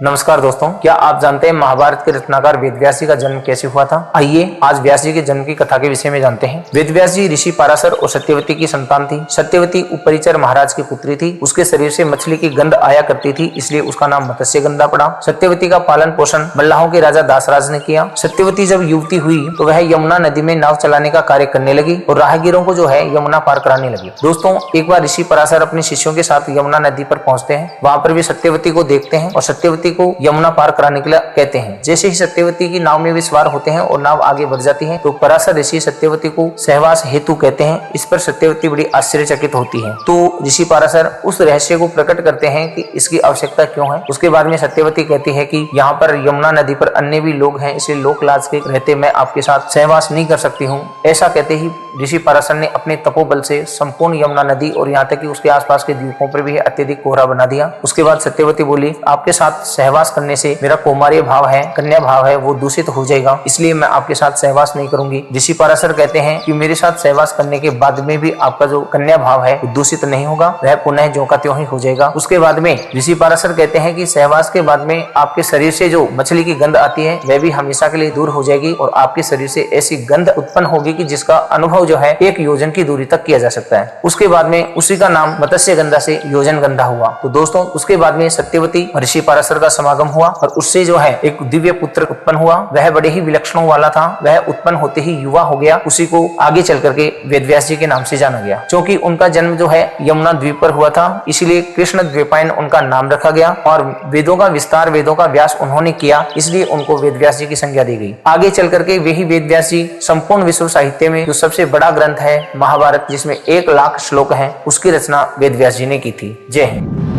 नमस्कार दोस्तों, क्या आप जानते हैं महाभारत के रचनाकार वेद व्यास जी का जन्म कैसे हुआ था? आइए आज व्यास जी के जन्म की कथा के विषय में जानते हैं। वेद व्यास जी ऋषि पाराशर और सत्यवती की संतान थी। सत्यवती उपरिचर महाराज की पुत्री थी। उसके शरीर से मछली की गंध आया करती थी, इसलिए उसका नाम मत्स्य गंधा पड़ा। सत्यवती का पालन पोषण मल्लाहों के राजा दासराज ने किया। सत्यवती जब युवती हुई तो वह यमुना नदी में नाव चलाने का कार्य करने लगी और राहगीरों को यमुना पार कराने लगी। दोस्तों, एक बार ऋषि पराशर अपने शिष्यों के साथ यमुना नदी पर पहुंचते हैं। वहां पर भी सत्यवती को देखते हैं और सत्यवती को यमुना पार कराने के लिए कहते हैं। जैसे ही सत्यवती की नाव में वे सवार होते हैं और नाव आगे बढ़ जाती है तो पराशर ऋषि सत्यवती को सहवास हेतु कहते हैं। इस पर सत्यवती बड़ी आश्चर्यचकित होती है। तो ऋषि पराशर उस रहस्य को प्रकट करते हैं कि इसकी आवश्यकता क्यों है। उसके बाद में सत्यवती कहती है कि यहाँ पर यमुना नदी पर अन्य भी लोग हैं, इसलिए लोक लाज के रहते मैं आपके साथ सहवास नहीं कर सकती हूँ। ऐसा कहते ही ऋषि पराशर ने अपने तपोबल से संपूर्ण यमुना नदी और यहाँ तक कि उसके आसपास के द्वीपों पर भी अत्यधिक कोहरा बना दिया। उसके बाद सत्यवती बोली, आपके साथ सहवास करने से मेरा कौमार्य भाव है, कन्या भाव है, वो दूषित हो जाएगा, इसलिए मैं आपके साथ सहवास नहीं करूंगी। ऋषि पराशर कहते हैं कि मेरे साथ सहवास करने के बाद में भी आपका जो कन्या भाव है वो दूषित नहीं होगा, वह पुनः ज्यों का त्यों ही हो जाएगा। उसके बाद में ऋषि पराशर कहते हैं कि सहवास के बाद में आपके शरीर से जो मछली की गंध आती है वह भी हमेशा के लिए दूर हो जाएगी और आपके शरीर से ऐसी गंध उत्पन्न होगी कि जिसका अनुभव 1 योजन की दूरी तक किया जा सकता है। उसके बाद में उसी का नाम मत्स्य गंधा से योजन गंधा हुआ। तो दोस्तों, उसके बाद में सत्यवती और ऋषि पराशर का समागम हुआ और उससे एक दिव्य पुत्र उत्पन्न हुआ। वह बड़े ही विलक्षणों वाला था। वह उत्पन्न होते ही युवा हो गया। उसी को आगे चल करके वेद व्यास जी के नाम से जाना गया। क्योंकि उनका जन्म यमुना द्वीप पर हुआ था, इसीलिए कृष्ण द्वीपायन उनका नाम रखा गया और वेदों का विस्तार, वेदों का व्यास उन्होंने किया, इसलिए उनको वेद व्यास जी की संज्ञा दी गई। आगे चल करके वही वेद व्यास जी संपूर्ण विश्व साहित्य में जो सबसे बड़ा ग्रंथ है महाभारत, जिसमें 1 लाख श्लोक हैं, उसकी रचना वेद व्यास जी ने की थी। जय हिंद।